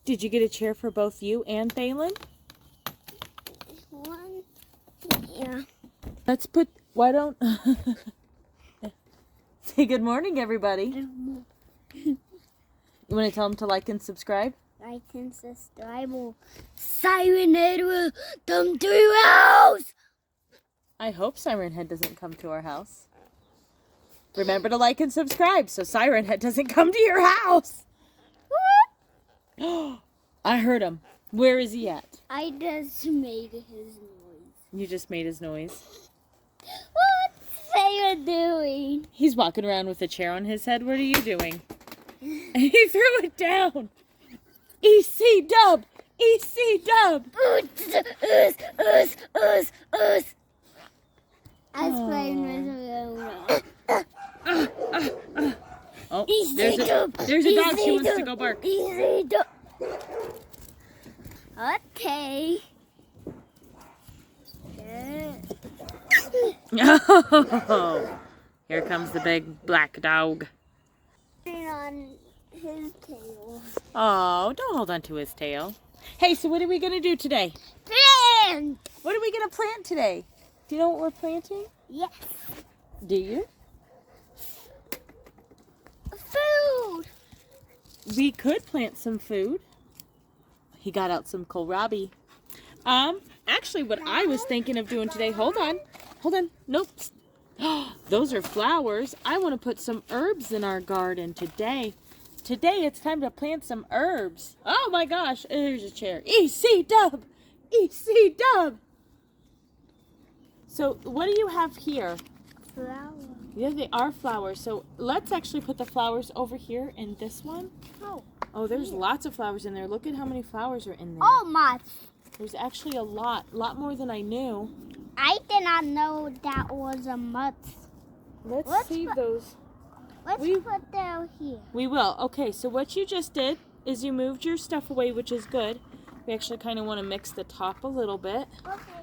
Did you get a chair for both you and Balin? One. Yeah. Let's put, why don't, say good morning, everybody. You want to tell them to like and subscribe? Like and subscribe. Siren Head will come to your house. I hope Siren Head doesn't come to our house. Remember to like and subscribe so Siren Head doesn't come to your house. I heard him. Where is he at? I just made his noise. You just made his noise. What's Siren doing? He's walking around with a chair on his head. What are you doing? He threw it down. EC dub. EC dub. Oh, there's a dog. She wants to go bark. Okay. Oh, here comes the big black dog. On his tail. Oh, don't hold on to his tail. Hey, so what are we going to do today? Plant! What are we going to plant today? Do you know what we're planting? Yes. Do you? Food! We could plant some food. He got out some kohlrabi. Actually, what I was thinking of doing today, hold on. Nope. Those are flowers. I want to put some herbs in our garden today. Today, it's time to plant some herbs. Oh my gosh, there's a chair. EC dub! EC dub! So, what do you have here? Flowers. Yeah, they are flowers. So, let's actually put the flowers over here in this one. Oh, there's lots of flowers in there. Look at how many flowers are in there. Oh, my. There's actually a lot more than I knew. I did not know that was a mutt. Let's save those. Let's put them here. We will. Okay, so what you just did is you moved your stuff away, which is good. We actually kind of want to mix the top a little bit. Okay.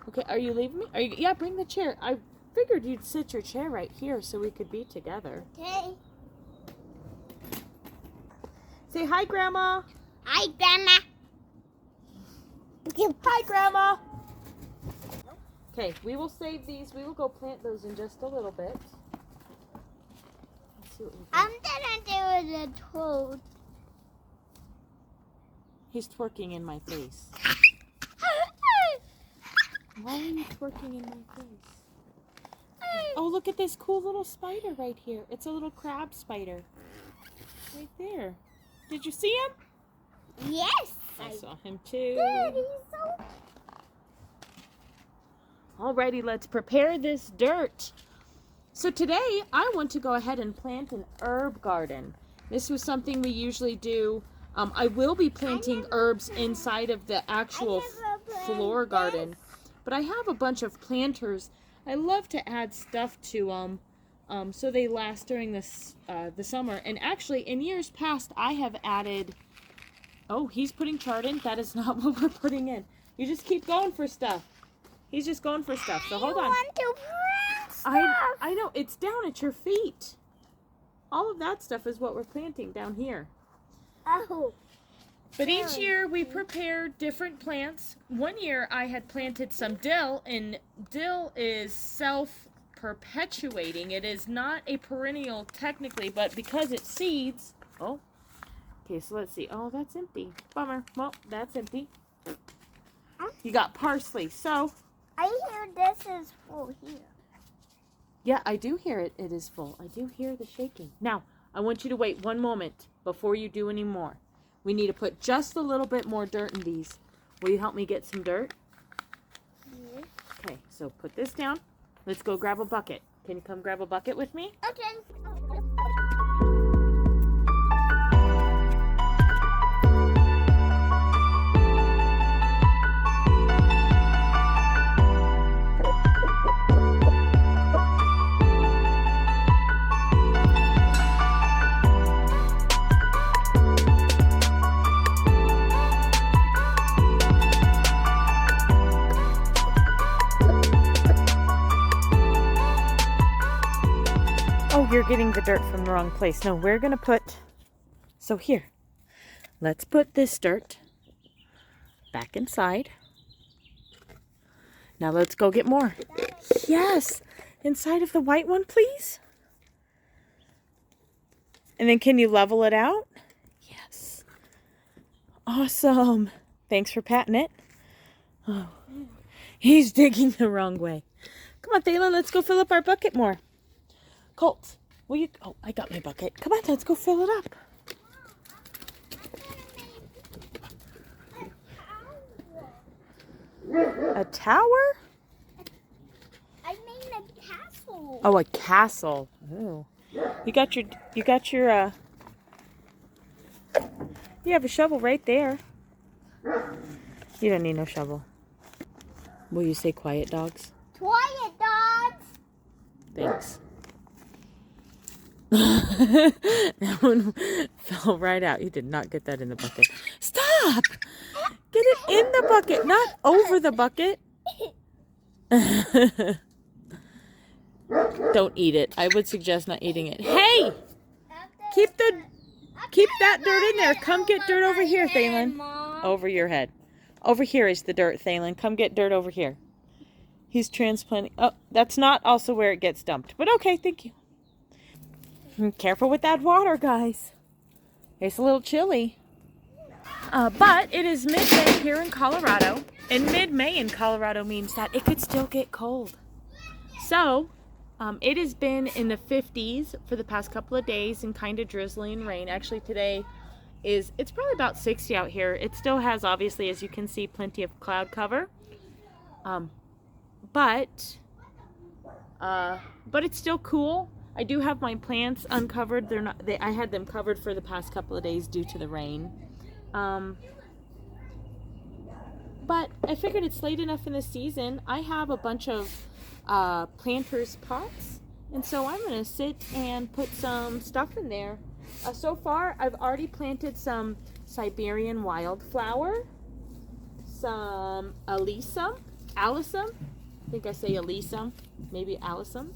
Okay, are you leaving me? Yeah, bring the chair. I figured you'd sit your chair right here so we could be together. Okay. Say hi, Grandma. Hi, Grandma. Hi, Grandma. Okay, we will save these. We will go plant those in just a little bit. Let's see what we can. I'm gonna do the toad. He's twerking in my face. Why are you twerking in my face? Oh, look at this cool little spider right here. It's a little crab spider. Right there. Did you see him? Yes. I saw him too. Daddy, so... Alrighty, let's prepare this dirt. So today, I want to go ahead and plant an herb garden. This was something we usually do. I will be planting herbs inside of the actual floor garden. But I have a bunch of planters. I love to add stuff to them so they last during this the summer. And actually, in years past, I have added... Oh, he's putting chard in. That is not what we're putting in. You just keep going for stuff. He's just going for stuff. So hold on. I want to plant stuff. I know. It's down at your feet. All of that stuff is what we're planting down here. Oh. But each year we prepare different plants. One year I had planted some dill, and dill is self-perpetuating. It is not a perennial technically, but because it seeds... Oh. Okay, so let's see. Oh, that's empty. Bummer. Well, that's empty. You got parsley. So... I hear this is full here. Yeah, I do hear it. It is full. I do hear the shaking. Now, I want you to wait one moment before you do any more. We need to put just a little bit more dirt in these. Will you help me get some dirt? Yeah. Okay, so put this down. Let's go grab a bucket. Can you come grab a bucket with me? Okay. Oh, you're getting the dirt from the wrong place. No, we're going to put... So here. let's put this dirt back inside. Now let's go get more. Yes, inside of the white one, please. And then can you level it out? Yes. Awesome. Thanks for patting it. Oh, he's digging the wrong way. Come on, Thalen, let's go fill up our bucket more. Colt, will you? Oh, I got my bucket. Come on, let's go fill it up. A tower? I made a castle. Oh, a castle. Oh. You got your you have a shovel right there. You don't need no shovel. Will you say quiet, dogs? Quiet, dogs. Thanks. That one fell right out. You did not get that in the bucket. Stop! Get it in the bucket, not over the bucket. Don't eat it. I would suggest not eating it. Hey! Keep that dirt in there. Come get dirt over here, Thalen. Over your head. Over here is the dirt, Thalen. Come get dirt over here. He's transplanting. Oh, that's not also where it gets dumped. But okay, thank you. Careful with that water, guys. It's a little chilly. But it is mid-May here in Colorado. And mid-May in Colorado means that it could still get cold. So, it has been in the 50s for the past couple of days and kind of drizzling rain. Actually, today it's probably about 60 out here. It still has, obviously, as you can see, plenty of cloud cover. But it's still cool. I do have my plants uncovered. I had them covered for the past couple of days due to the rain. But I figured it's late enough in the season. I have a bunch of planters pots, and so I'm going to sit and put some stuff in there. So far, I've already planted some Siberian wildflower, some alyssum, I think I say alyssum, maybe alyssum.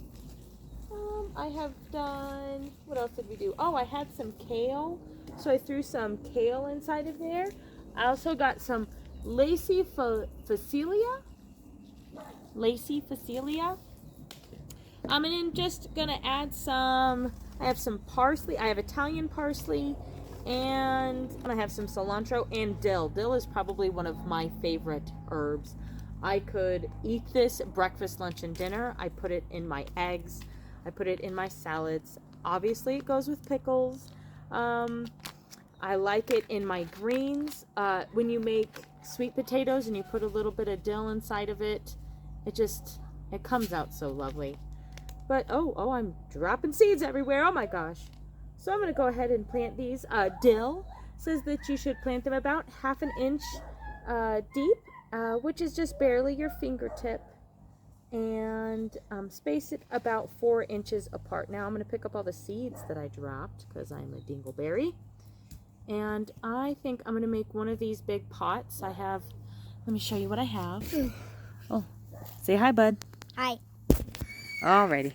I have done, what else did we do? Oh, I had some kale, so I threw some kale inside of there. I also got some Lacey Facelia. And then just gonna add some, I have some parsley, I have Italian parsley, and I have some cilantro and dill. Dill is probably one of my favorite herbs. I could eat this breakfast, lunch, and dinner. I put it in my eggs. I put it in my salads. Obviously, it goes with pickles. I like it in my greens. When you make sweet potatoes and you put a little bit of dill inside of it, it comes out so lovely. But, oh, I'm dropping seeds everywhere. Oh my gosh. So I'm going to go ahead and plant these. Dill says that you should plant them about 1/2 inch deep, which is just barely your fingertip. And space it about 4 inches apart. Now I'm going to pick up all the seeds that I dropped because I'm a dingleberry. And I think I'm going to make one of these big pots. Let me show you what I have. Oh, say hi, bud. Hi. Alrighty.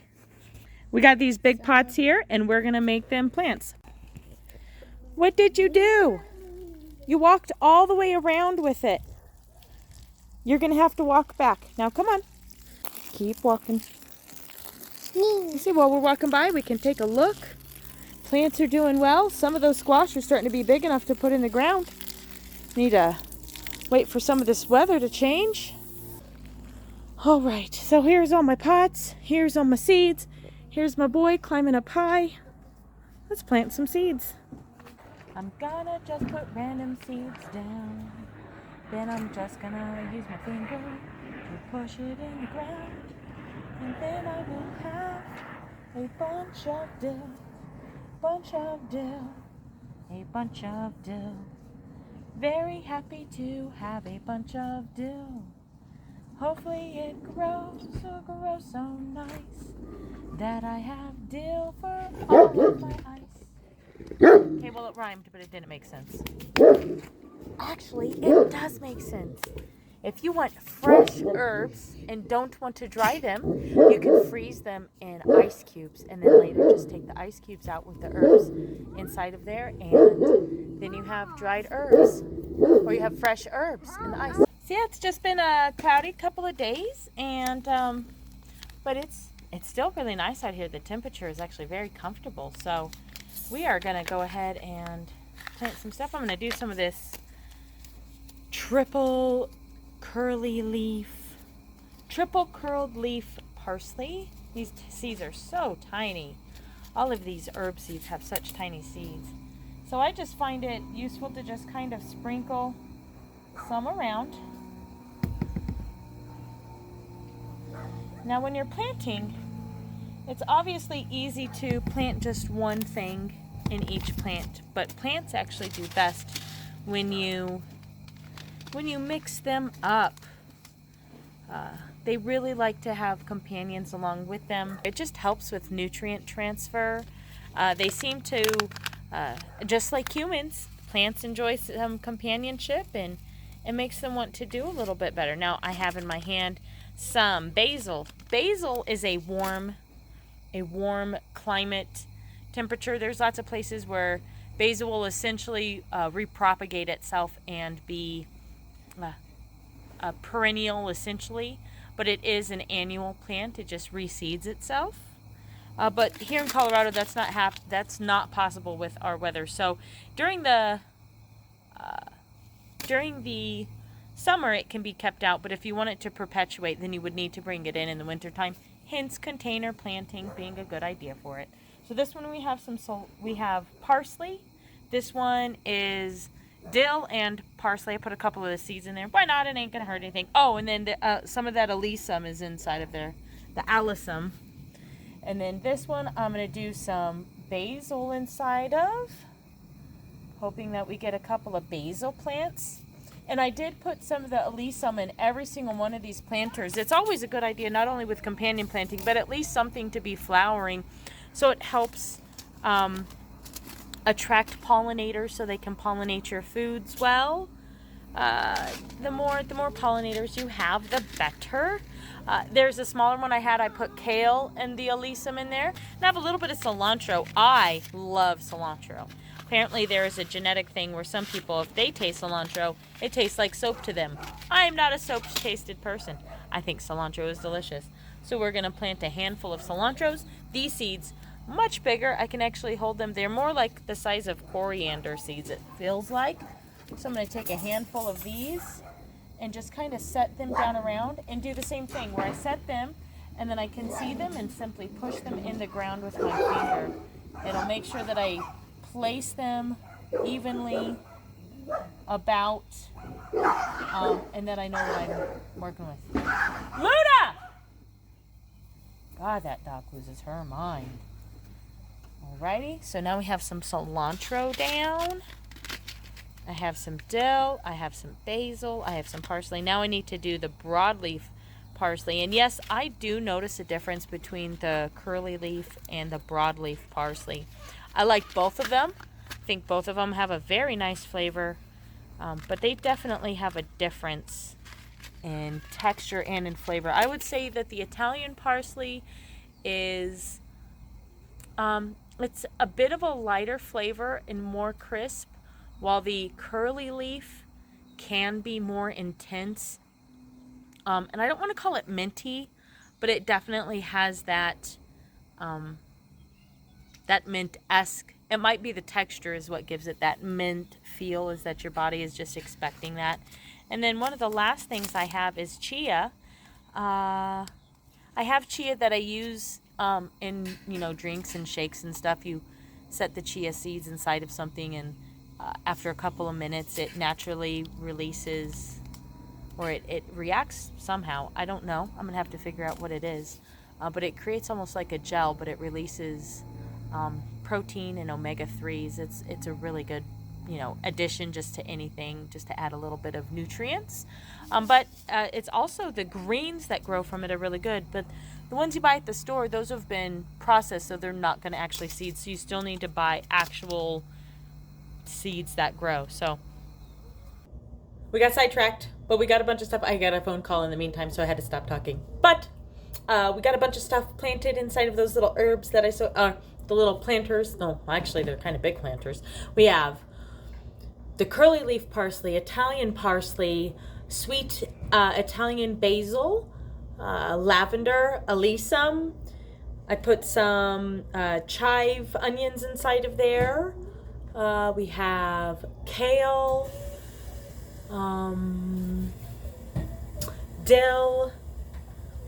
We got these big pots here, and we're going to make them plants. What did you do? You walked all the way around with it. You're going to have to walk back. Now, come on. Keep walking. You see, while we're walking by, we can take a look. Plants are doing well. Some of those squash are starting to be big enough to put in the ground. Need to wait for some of this weather to change. All right, so here's all my pots. Here's all my seeds. Here's my boy climbing up high. Let's plant some seeds. I'm gonna just put random seeds down. Then I'm just gonna use my finger to push it in the ground. And then I will have a bunch of dill. A bunch of dill. Very happy to have a bunch of dill. Hopefully it grows so nice that I have dill for all of my ice. Okay, well it rhymed, but it didn't make sense. Actually, it does make sense. If you want fresh herbs and don't want to dry them, you can freeze them in ice cubes and then later just take the ice cubes out with the herbs inside of there and then you have dried herbs, or you have fresh herbs in the ice. So yeah, it's just been a cloudy couple of days, and but it's still really nice out here. The temperature is actually very comfortable, so we are gonna go ahead and plant some stuff. I'm gonna do some of this triple curled leaf parsley. These seeds are so tiny. All of these herb seeds have such tiny seeds. So I just find it useful to just kind of sprinkle some around. Now when you're planting, it's obviously easy to plant just one thing in each plant, but plants actually do best when you mix them up. They really like to have companions along with them. It just helps with nutrient transfer. They seem to, just like humans, plants enjoy some companionship, and it makes them want to do a little bit better. Now I have in my hand some basil. Basil is a warm climate temperature. There's lots of places where basil will essentially repropagate itself and be a perennial essentially, but it is an annual plant. It just reseeds itself. But here in Colorado, that's not possible with our weather. So during the summer, it can be kept out, but if you want it to perpetuate, then you would need to bring it in the wintertime. Hence, container planting being a good idea for it. So this one we have parsley. This one is dill and parsley. I put a couple of the seeds in there. Why not? It ain't gonna hurt anything. Oh, and then some of that alyssum is inside of there, the alyssum. And then this one I'm gonna do some basil inside of, hoping that we get a couple of basil plants. And I did put some of the alyssum in every single one of these planters. It's always a good idea, not only with companion planting, but at least something to be flowering, so it helps attract pollinators so they can pollinate your foods well. The more pollinators you have, the better. There's a smaller one I had. I put kale and the alyssum in there, and I have a little bit of cilantro. I love cilantro. Apparently there is a genetic thing where some people, if they taste cilantro, it tastes like soap to them. I am not a soap-tasted person. I think cilantro is delicious. So we're going to plant a handful of cilantros. These seeds, much bigger. I can actually hold them. They're more like the size of coriander seeds, it feels like. So I'm going to take a handful of these and just kind of set them down around and do the same thing where I set them and then I can see them and simply push them in the ground with my finger. It'll make sure that I place them evenly about and that I know what I'm working with. Luna! God, that dog loses her mind. Alrighty, so now we have some cilantro down. I have some dill, I have some basil, I have some parsley. Now I need to do the broadleaf parsley. And yes, I do notice a difference between the curly leaf and the broadleaf parsley. I like both of them. I think both of them have a very nice flavor, but they definitely have a difference in texture and in flavor. I would say that the Italian parsley is, it's a bit of a lighter flavor and more crisp, while the curly leaf can be more intense. And I don't want to call it minty, but it definitely has that that mint-esque. It might be the texture is what gives it that mint feel, is that your body is just expecting that. And then one of the last things I have is chia. I have chia that I use in, drinks and shakes and stuff. You set the chia seeds inside of something, and after a couple of minutes it naturally releases, or it reacts somehow. I don't know. I'm going to have to figure out what it is. But it creates almost like a gel, but it releases protein and omega-3s. It's a really good, addition just to anything, just to add a little bit of nutrients. But it's also the greens that grow from it are really good. But the ones you buy at the store, those have been processed, so they're not going to actually seed. So you still need to buy actual seeds that grow. So we got sidetracked, but we got a bunch of stuff. I got a phone call in the meantime, so I had to stop talking. But we got a bunch of stuff planted inside of those little herbs that I saw. The little planters. No, actually, they're kind of big planters. We have the curly leaf parsley, Italian parsley, sweet Italian basil, lavender, alyssum. I put some chive onions inside of there. We have kale, dill.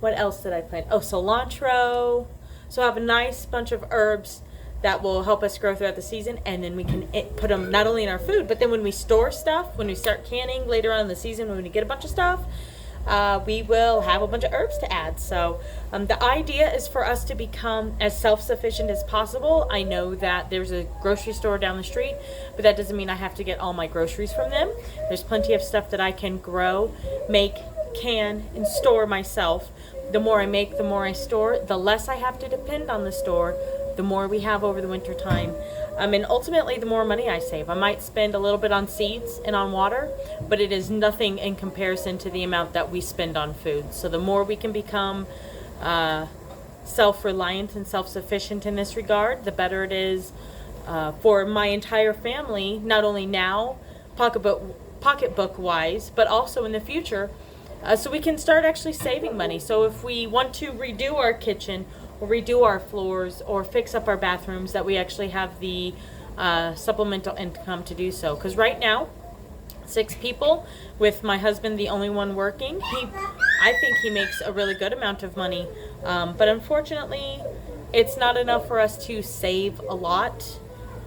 What else did I plant? Oh, cilantro. So I have a nice bunch of herbs that will help us grow throughout the season, and then we can put them not only in our food, but then when we store stuff, when we start canning later on in the season, when we get a bunch of stuff, we will have a bunch of herbs to add. So the idea is for us to become as self-sufficient as possible. I know that there's a grocery store down the street, but that doesn't mean I have to get all my groceries from them. There's plenty of stuff that I can grow, make, can, and store myself. The more I make, the more I store, the less I have to depend on the store, the more we have over the winter time. And ultimately, the more money I save. I might spend a little bit on seeds and on water, but it is nothing in comparison to the amount that we spend on food. So the more we can become self-reliant and self-sufficient in this regard, the better it is for my entire family, not only now, pocketbook-wise, but also in the future, so we can start actually saving money. So if we want to redo our kitchen, or redo our floors, or fix up our bathrooms, that we actually have the supplemental income to do so. Because right now, 6 people, with my husband the only one working, I think he makes a really good amount of money. But unfortunately, it's not enough for us to save a lot.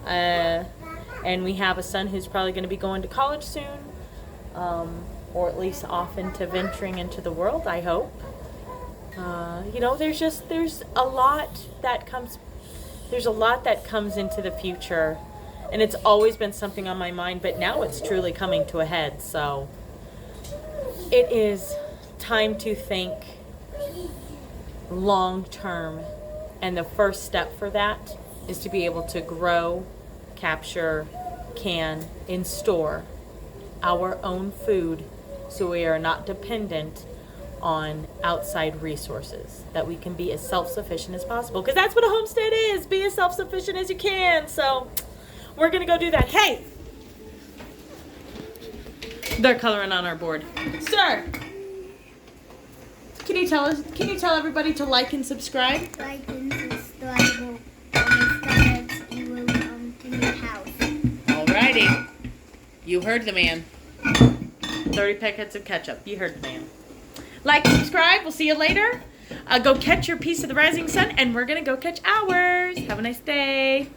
And we have a son who's probably going to be going to college soon, or at least off into venturing into the world, I hope. There's a lot that comes into the future, and it's always been something on my mind, but now it's truly coming to a head. So it is time to think long term, and the first step for that is to be able to grow, capture, can, and store our own food, so we are not dependent on outside resources, that we can be as self-sufficient as possible, because that's what a homestead is. Be as self-sufficient as you can. So we're gonna go do that. Hey, they're coloring on our board. Sir, can you tell everybody to like and subscribe? Like and subscribe, and you will come to your house. Alrighty, you heard the man. 30 packets of ketchup. You heard the man. Like, subscribe. We'll see you later. Go catch your piece of the rising sun, and we're going to go catch ours. Have a nice day.